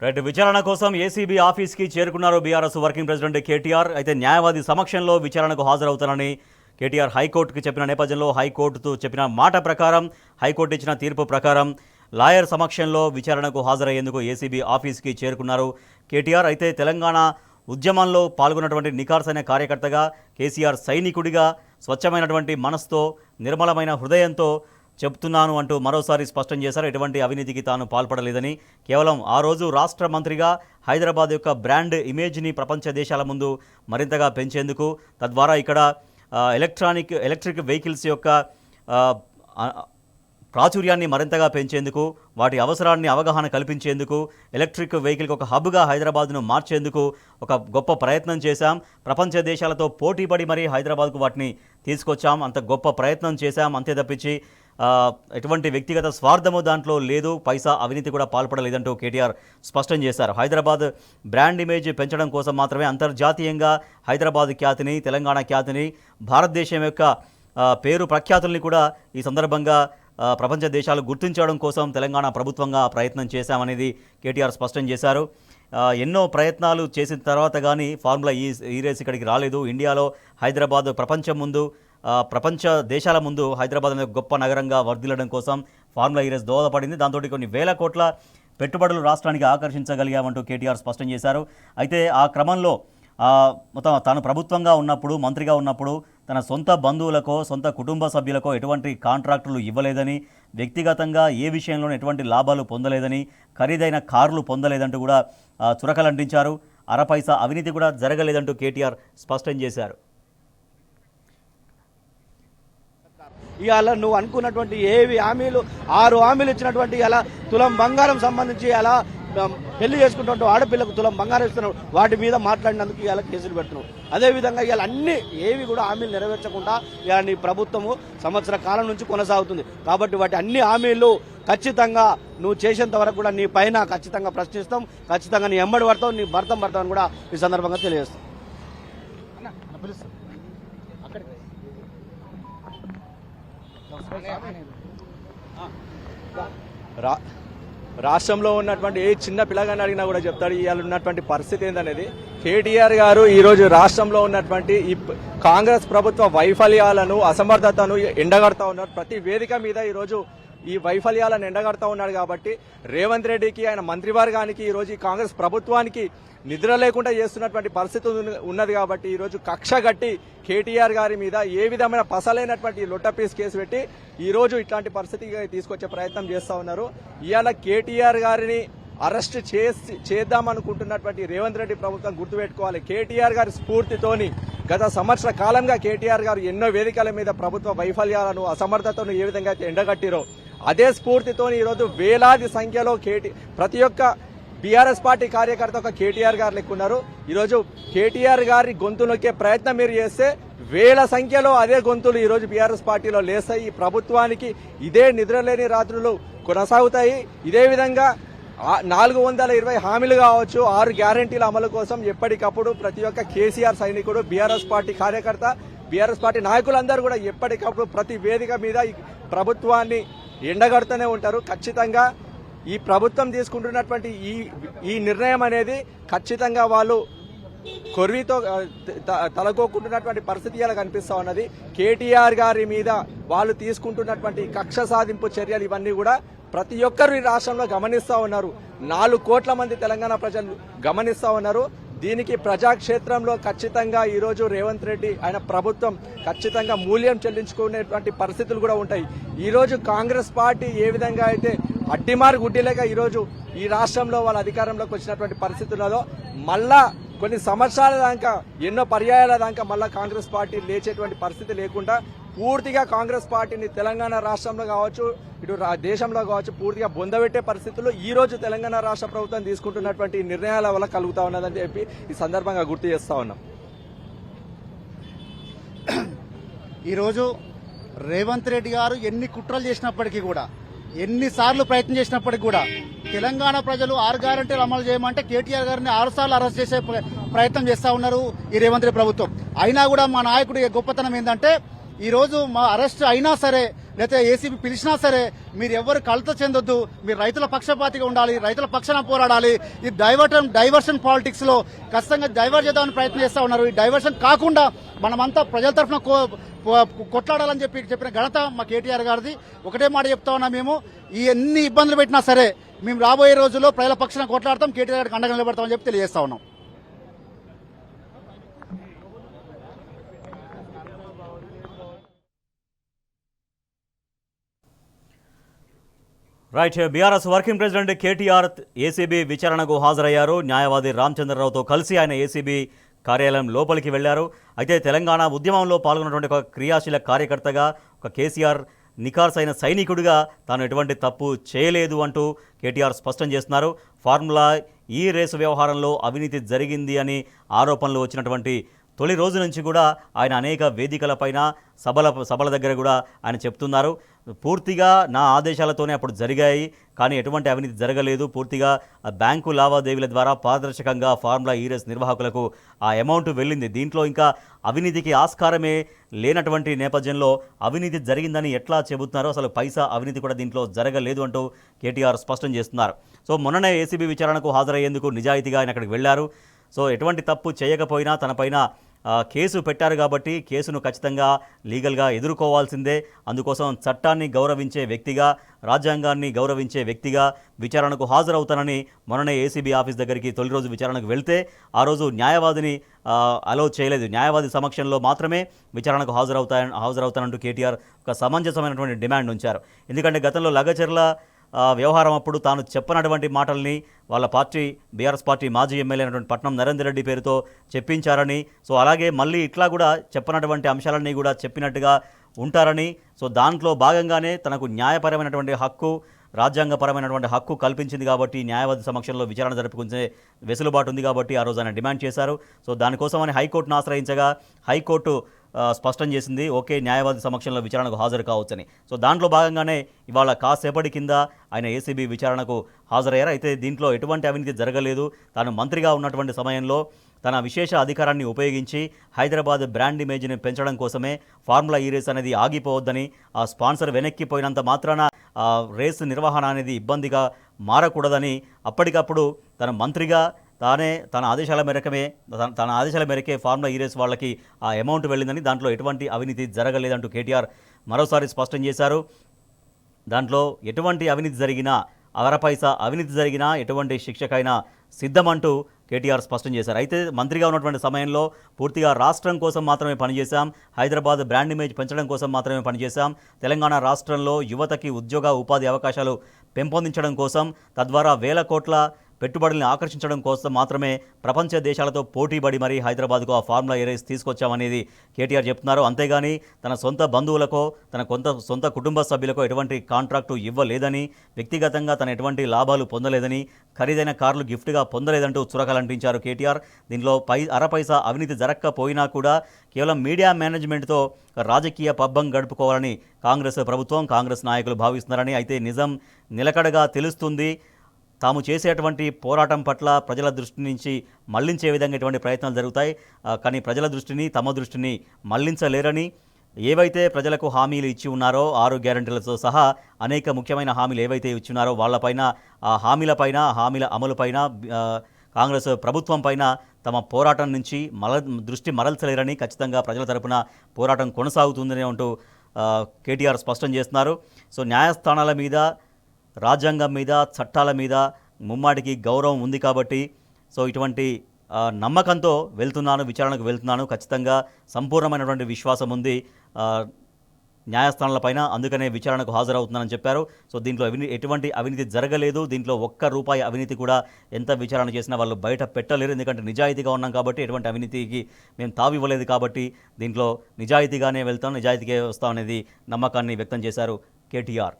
Right విచారణ కోసం ACB ఆఫీస్కి చేరుకున్నారు బీఆర్ఎస్ వర్కింగ్ ప్రెసిడెంట్ కేటీఆర్. అయితే న్యాయవాది సమక్షంలో విచారణకు హాజరవుతానని కేటీఆర్ హైకోర్టుకు చెప్పిన నేపథ్యంలో హైకోర్టుతో చెప్పిన మాట ప్రకారం హైకోర్టు ఇచ్చిన తీర్పు ప్రకారం లాయర్ సమక్షంలో విచారణకు హాజరయ్యేందుకు ఏసీబీ ఆఫీస్కి చేరుకున్నారు కేటీఆర్. అయితే తెలంగాణ ఉద్యమంలో పాల్గొన్నటువంటి నిఖార్సైన కార్యకర్తగా, కేసీఆర్ సైనికుడిగా, స్వచ్ఛమైనటువంటి మనసుతో, నిర్మలమైన హృదయంతో చెప్తున్నాను అంటూ మరోసారి స్పష్టం చేశారు. ఎటువంటి అవినీతికి తాను పాల్పడలేదని, కేవలం ఆ రోజు రాష్ట్ర మంత్రిగా హైదరాబాద్ యొక్క బ్రాండ్ ఇమేజ్ని ప్రపంచ దేశాల ముందు మరింతగా పెంచేందుకు, తద్వారా ఇక్కడ ఎలక్ట్రిక్ వెహికల్స్ యొక్క ప్రాచుర్యాన్ని మరింతగా పెంచేందుకు, వాటి అవసరాన్ని అవగాహన కల్పించేందుకు, ఎలక్ట్రిక్ వెహికల్కి ఒక హబ్గా హైదరాబాద్ను మార్చేందుకు ఒక గొప్ప ప్రయత్నం చేశాం. ప్రపంచ దేశాలతో పోటీపడి మరీ హైదరాబాద్కు వాటిని తీసుకొచ్చాం. అంత గొప్ప ప్రయత్నం చేశాం. అంతే తప్పించి ఎటువంటి వ్యక్తిగత స్వార్థము దాంట్లో లేదు, పైసా అవినీతి కూడా పాల్పడలేదంటూ కేటీఆర్ స్పష్టం చేశారు. హైదరాబాద్ బ్రాండ్ ఇమేజ్ పెంచడం కోసం మాత్రమే అంతర్జాతీయంగా హైదరాబాద్ ఖ్యాతిని, తెలంగాణ ఖ్యాతిని, భారతదేశం యొక్క పేరు ప్రఖ్యాతుల్ని కూడా ఈ సందర్భంగా ప్రపంచ దేశాలు గుర్తించడం కోసం తెలంగాణ ప్రభుత్వంగా ప్రయత్నం చేశామనేది కేటీఆర్ స్పష్టం చేశారు. ఎన్నో ప్రయత్నాలు చేసిన తర్వాత కానీ ఫార్ములా ఈ రేస్ ఇక్కడికి రాలేదు. ఇండియాలో హైదరాబాద్ ప్రపంచ దేశాల ముందు హైదరాబాద్ అనేది గొప్ప నగరంగా వర్ధిల్లడం కోసం ఫార్ములా ఈ రేస్ దోహదపడింది. దాంతో కొన్ని వేల కోట్ల పెట్టుబడులు రాష్ట్రానికి ఆకర్షించగలిగామంటూ కేటీఆర్ స్పష్టం చేశారు. అయితే ఆ క్రమంలో మొత్తం తాను ప్రభుత్వంగా ఉన్నప్పుడు, మంత్రిగా ఉన్నప్పుడు తన సొంత బంధువులకో, సొంత కుటుంబ సభ్యులకో ఎటువంటి కాంట్రాక్టులు ఇవ్వలేదని, వ్యక్తిగతంగా ఏ విషయంలోనూ ఎటువంటి లాభాలు పొందలేదని, ఖరీదైన కార్లు పొందలేదంటూ కూడా చురకలంటించారు. అరపైసా అవినీతి కూడా జరగలేదంటూ కేటీఆర్ స్పష్టం చేశారు. ఇవాళ నువ్వు అనుకున్నటువంటి ఏవి హామీలు 6 హామీలు ఇచ్చినటువంటి ఇలా తులం బంగారం సంబంధించి అలా పెళ్లి చేసుకుంటుంటూ ఆడపిల్లకు తులం బంగారం ఇస్తున్నావు, వాటి మీద మాట్లాడినందుకు ఇలా కేసులు పెడుతున్నావు. అదేవిధంగా ఇలా అన్ని ఏవి కూడా హామీలు నెరవేర్చకుండా ఇలా నీ ప్రభుత్వము సంవత్సర కాలం నుంచి కొనసాగుతుంది. కాబట్టి వాటి అన్ని హామీలు ఖచ్చితంగా నువ్వు చేసేంత వరకు కూడా నీ పైన ఖచ్చితంగా ప్రశ్నిస్తాం, ఖచ్చితంగా నీ ఎమ్మడి పడతావు, నీ భర్తం పడతావు కూడా ఈ సందర్భంగా తెలియజేస్తాం. రాష్ట్రంలో ఉన్నటువంటి ఏ చిన్న పిల్లగాని అడిగినా కూడా చెప్తాడు ఇవాళ ఉన్నటువంటి పరిస్థితి ఏందనేది. కేటీఆర్ గారు ఈరోజు రాష్ట్రంలో ఉన్నటువంటి ఈ కాంగ్రెస్ ప్రభుత్వ వైఫల్యాలను, అసమర్థతను ఎండగడతా ఉన్నారు. ప్రతి వేదిక మీద ఈరోజు ఈ వైఫల్యాలను ఎండగడతా ఉన్నాడు. కాబట్టి రేవంత్ రెడ్డికి, ఆయన మంత్రివర్గానికి, ఈరోజు ఈ కాంగ్రెస్ ప్రభుత్వానికి నిద్ర లేకుండా చేస్తున్నటువంటి పరిస్థితి ఉన్నది. కాబట్టి ఈరోజు కక్ష గట్టి కేటీఆర్ గారి మీద ఏ విధమైన పసలైనటువంటి లొట్టపీస్ కేసు పెట్టి ఈరోజు ఇట్లాంటి పరిస్థితికి తీసుకొచ్చే ప్రయత్నం చేస్తా ఉన్నారు. ఇవాళ కేటీఆర్ గారిని అరెస్ట్ చేద్దామనుకుంటున్నటువంటి రేవంత్ రెడ్డి ప్రభుత్వం గుర్తుపెట్టుకోవాలి. కేటీఆర్ గారి స్ఫూర్తితోని గత సంవత్సర కాలంగా కేటీఆర్ గారు ఎన్నో వేదికల మీద ప్రభుత్వ వైఫల్యాలను, అసమర్థతను ఏ విధంగా అయితే ఎండగట్టిరో అదే స్ఫూర్తితోని ఈరోజు వేలాది సంఖ్యలో ప్రతి ఒక్క బీఆర్ఎస్ పార్టీ కార్యకర్త ఒక కేటీఆర్ గారు లెక్కున్నారు. ఈరోజు కేటీఆర్ గారి గొంతు నొక్కే ప్రయత్నం మీరు చేస్తే వేల సంఖ్యలో అదే గొంతులు ఈరోజు బీఆర్ఎస్ పార్టీలో లేస్తాయి. ఈ ప్రభుత్వానికి ఇదే నిద్రలేని రాత్రులు కొనసాగుతాయి. ఇదే విధంగా 420 హామీలు కావచ్చు, 6 గ్యారంటీల అమలు కోసం ఎప్పటికప్పుడు ప్రతి ఒక్క కేసీఆర్ సైనికుడు, బీఆర్ఎస్ పార్టీ కార్యకర్త, బీఆర్ఎస్ పార్టీ నాయకులందరూ కూడా ఎప్పటికప్పుడు ప్రతి వేదిక మీద ఈ ప్రభుత్వాన్ని ఎండగడుతూనే ఉంటారు. ఖచ్చితంగా ఈ ప్రభుత్వం తీసుకుంటున్నటువంటి ఈ నిర్ణయం అనేది ఖచ్చితంగా వాళ్ళు కొర్వీతో తలకోకుంటున్నటువంటి పరిస్థితి ఇలా కనిపిస్తా ఉన్నది. కేటీఆర్ గారి మీద వాళ్ళు తీసుకుంటున్నటువంటి కక్ష సాధింపు చర్యలు ఇవన్నీ కూడా ప్రతి ఒక్కరు ఈ రాష్ట్రంలో గమనిస్తా ఉన్నారు. 4 కోట్ల మంది తెలంగాణ ప్రజలు గమనిస్తా ఉన్నారు. దీనికి ప్రజాక్షేత్రంలో ఖచ్చితంగా ఈరోజు రేవంత్ రెడ్డి, ఆయన ప్రభుత్వం ఖచ్చితంగా మూల్యం చెల్లించుకునేటువంటి పరిస్థితులు కూడా ఉంటాయి. ఈరోజు కాంగ్రెస్ పార్టీ ఏ విధంగా అయితే అడ్డిమారు గుడ్డిలేక ఈరోజు ఈ రాష్ట్రంలో వాళ్ళ అధికారంలోకి వచ్చినటువంటి పరిస్థితులలో మళ్ళా కొన్ని సంవత్సరాల దాకా, ఎన్నో పర్యాయాల దాకా మళ్ళా కాంగ్రెస్ పార్టీ లేచేటువంటి పరిస్థితి లేకుండా పూర్తిగా కాంగ్రెస్ పార్టీని తెలంగాణ రాష్ట్రంలో కావచ్చు, ఇటు దేశంలో కావచ్చు పూర్తిగా బొందబెట్టే పరిస్థితుల్లో ఈ రోజు తెలంగాణ రాష్ట్ర ప్రభుత్వం తీసుకుంటున్నటువంటి నిర్ణయాల వల్ల కలుగుతా ఉన్నదని చెప్పి ఈ సందర్భంగా గుర్తు చేస్తా ఉన్నాం. ఈరోజు రేవంత్ రెడ్డి గారు ఎన్ని కుట్రలు చేసినప్పటికీ కూడా, ఎన్నిసార్లు ప్రయత్నం చేసినప్పటికీ కూడా తెలంగాణ ప్రజలు 6 గ్యారంటీలు అమలు చేయమంటే కేటీఆర్ గారిని 6 సార్లు అరెస్ట్ చేసే ప్రయత్నం చేస్తా ఉన్నారు ఈ రేవంత్ రెడ్డి ప్రభుత్వం. అయినా కూడా మా నాయకుడి గొప్పతనం ఏంటంటే ఈరోజు మా అరెస్ట్ అయినా సరే లేకపోతే ఏసీబీ పిలిచినా సరే మీరు ఎవరు కలత చెందొద్దు, మీరు రైతుల పక్షపాతిగా ఉండాలి, రైతుల పక్షాన పోరాడాలి. ఈ డైవర్షన్ పాలిటిక్స్ లో ఖచ్చితంగా డైవర్ట్ చేద్దామని ప్రయత్నం చేస్తా ఉన్నారు. ఈ డైవర్షన్ కాకుండా మనమంతా ప్రజల తరఫున కొట్లాడాలని చెప్పిన ఘనత మా కేటీఆర్ గారిది. ఒకటే మాట చెప్తా ఉన్నా, మేము ఈ ఎన్ని ఇబ్బందులు పెట్టినా సరే మేము రాబోయే రోజుల్లో ప్రజల పక్షాన కొట్లాడతాం, కేటీఆర్ గారికి అండగా నిలబడతామని చెప్పి తెలియజేస్తా ఉన్నాం. Right. BRS working president KTR ACB విచారణకు హాజరయ్యారు. న్యాయవాది రామచంద్రరావుతో కలిసి ఆయన ఏసీబీ కార్యాలయం లోపలికి వెళ్లారు. అయితే తెలంగాణ ఉద్యమంలో పాల్గొన్నటువంటి ఒక క్రియాశీల కార్యకర్తగా, ఒక కేసీఆర్ నిఖార్సైన సైనికుడిగా తాను ఎటువంటి తప్పు చేయలేదు అంటూ కేటీఆర్ స్పష్టం చేస్తున్నారు. ఫార్ములా ఈ రేసు వ్యవహారంలో అవినీతి జరిగింది అని ఆరోపణలు వచ్చినటువంటి తొలి రోజు నుంచి కూడా ఆయన అనేక వేదికలపైన సభల దగ్గర కూడా ఆయన చెప్తున్నారు, పూర్తిగా నా ఆదేశాలతోనే అప్పుడు జరిగాయి, కానీ ఎటువంటి అవినీతి జరగలేదు, పూర్తిగా బ్యాంకు లావాదేవీల ద్వారా పారదర్శకంగా ఫార్ములా ఈ రేస్ నిర్వాహకులకు ఆ అమౌంట్ వెళ్ళింది, దీంట్లో ఇంకా అవినీతికి ఆస్కారమే లేనటువంటి నేపథ్యంలో అవినీతి జరిగిందని ఎట్లా చెబుతున్నారో, అసలు పైసా అవినీతి కూడా దీంట్లో జరగలేదు అంటూ కేటీఆర్ స్పష్టం చేస్తున్నారు. సో మొన్ననే ఏసీబీ విచారణకు హాజరయ్యేందుకు నిజాయితీగా ఆయన అక్కడికి వెళ్లారు. సో ఎటువంటి తప్పు చేయకపోయినా తనపైన కేసు పెట్టారు కాబట్టి కేసును ఖచ్చితంగా లీగల్గా ఎదుర్కోవాల్సిందే. అందుకోసం చట్టాన్ని గౌరవించే వ్యక్తిగా, రాజ్యాంగాన్ని గౌరవించే వ్యక్తిగా విచారణకు హాజరవుతానని మొన్ననే ఏసీబీ ఆఫీస్ దగ్గరికి తొలి రోజు విచారణకు వెళ్తే ఆ రోజు న్యాయవాదిని అలో చేయలేదు. న్యాయవాది సమక్షంలో మాత్రమే విచారణకు హాజరవుతానంటూ కేటీఆర్ ఒక సమంజసమైనటువంటి డిమాండ్ ఉంచారు. ఎందుకంటే గతంలో లగచర్ల వ్యవహారం అప్పుడు తాను చెప్పనటువంటి మాటల్ని వాళ్ళ పార్టీ బీఆర్ఎస్ పార్టీ మాజీ ఎమ్మెల్యే అయినటువంటి పట్నం నరేందర్ రెడ్డి పేరుతో చెప్పించారని, సో అలాగే మళ్ళీ ఇట్లా కూడా చెప్పనటువంటి అంశాలన్నీ కూడా చెప్పినట్టుగా ఉంటారని, సో దాంట్లో భాగంగానే తనకు న్యాయపరమైనటువంటి హక్కు, రాజ్యాంగపరమైనటువంటి హక్కు కల్పించింది కాబట్టి న్యాయవాది సమక్షంలో విచారణ జరుపుకునే వెసులుబాటు ఉంది కాబట్టి ఆ రోజు ఆయన డిమాండ్ చేశారు. సో దానికోసమని హైకోర్టును ఆశ్రయించగా హైకోర్టు స్పష్టం చేసింది, ఓకే న్యాయవాది సమక్షంలో విచారణకు హాజరు కావచ్చని. సో దాంట్లో భాగంగానే ఇవాళ కాసేపటి కింద ఆయన ఏసీబీ విచారణకు హాజరయ్యారు. అయితే దీంట్లో ఎటువంటి అవినీతి జరగలేదు, తాను మంత్రిగా ఉన్నటువంటి సమయంలో తన విశేష అధికారాన్ని ఉపయోగించి హైదరాబాద్ బ్రాండ్ ఇమేజ్ని పెంచడం కోసమే ఫార్ములా ఈ రేస్ అనేది ఆగిపోవద్దని, ఆ స్పాన్సర్ వెనక్కిపోయినంత మాత్రాన రేసు నిర్వహణ అనేది ఇబ్బందిగా మారకూడదని అప్పటికప్పుడు తన మంత్రిగా తన ఆదేశాల మేరకే ఫార్ములా ఈ రేస్ వాళ్ళకి ఆ అమౌంట్ వెళ్ళిందని, దాంట్లో ఎటువంటి అవినీతి జరగలేదంటూ కేటీఆర్ మరోసారి స్పష్టం చేశారు. దాంట్లో ఎటువంటి అవినీతి జరిగినా, అరపైసా అవినీతి జరిగినా ఎటువంటి శిక్షకైనా సిద్ధమంటూ కేటీఆర్ స్పష్టం చేశారు. అయితే మంత్రిగా ఉన్నటువంటి సమయంలో పూర్తిగా రాష్ట్రం కోసం మాత్రమే పనిచేశాం, హైదరాబాద్ బ్రాండ్ ఇమేజ్ పెంచడం కోసం మాత్రమే పనిచేశాం, తెలంగాణ రాష్ట్రంలో యువతకి ఉద్యోగ ఉపాధి అవకాశాలు పెంపొందించడం కోసం, తద్వారా వేల కోట్ల పెట్టుబడుల్ని ఆకర్షించడం కోసం మాత్రమే ప్రపంచ దేశాలతో పోటీపడి మరీ హైదరాబాద్కు ఆ ఫార్ములా ఈ రేస్ తీసుకొచ్చామనేది కేటీఆర్ చెప్తున్నారు. అంతేగాని తన సొంత బంధువులకో తన సొంత కుటుంబ సభ్యులకో ఎటువంటి కాంట్రాక్టు ఇవ్వలేదని, వ్యక్తిగతంగా తన ఎటువంటి లాభాలు పొందలేదని, ఖరీదైన కార్లు గిఫ్ట్గా పొందలేదంటూ చురకలంటించారు కేటీఆర్. దీనిలో అరపైసా అవినీతి జరగకపోయినా కూడా కేవలం మీడియా మేనేజ్మెంట్తో రాజకీయ పబ్బం గడుపుకోవాలని కాంగ్రెస్ ప్రభుత్వం, కాంగ్రెస్ నాయకులు భావిస్తున్నారని, అయితే నిజం నిలకడగా తెలుస్తుంది, తాము చేసేటువంటి పోరాటం పట్ల ప్రజల దృష్టి నుంచి మళ్లించే విధంగా ఎటువంటి ప్రయత్నాలు జరుగుతాయి, కానీ ప్రజల దృష్టిని తమ దృష్టిని మళ్లించలేరని, ఏవైతే ప్రజలకు హామీలు ఇచ్చి ఉన్నారో 6 గ్యారెంటీలతో సహా అనేక ముఖ్యమైన హామీలు ఏవైతే ఇచ్చున్నారో వాళ్ళపైన, ఆ హామీల అమలుపైన కాంగ్రెస్ ప్రభుత్వం పైన తమ పోరాటం నుంచి దృష్టి మరల్చలేరని, ఖచ్చితంగా ప్రజల తరపున పోరాటం కొనసాగుతుందని అంటూ కేటీఆర్ స్పష్టం చేస్తున్నారు. సో న్యాయస్థానాల మీద, రాజ్యాంగం మీద, చట్టాల మీద ముమ్మాటికి గౌరవం ఉంది కాబట్టి సో ఇటువంటి నమ్మకంతో విచారణకు వెళ్తున్నాను, ఖచ్చితంగా సంపూర్ణమైనటువంటి విశ్వాసం ఉంది న్యాయస్థానాలపైన, అందుకనే విచారణకు హాజరవుతున్నానని చెప్పారు. సో దీంట్లో ఎటువంటి అవినీతి జరగలేదు, దీంట్లో ₹1 అవినీతి కూడా ఎంత విచారణ చేసినా వాళ్ళు బయట పెట్టలేరు, ఎందుకంటే నిజాయితీగా ఉన్నాం కాబట్టి, ఎటువంటి అవినీతికి మేము తావివ్వలేదు కాబట్టి దీంట్లో నిజాయితీగానే వెళ్తాం, నిజాయితీగా వస్తాం అనేది నమ్మకాన్ని వ్యక్తం చేశారు కేటీఆర్.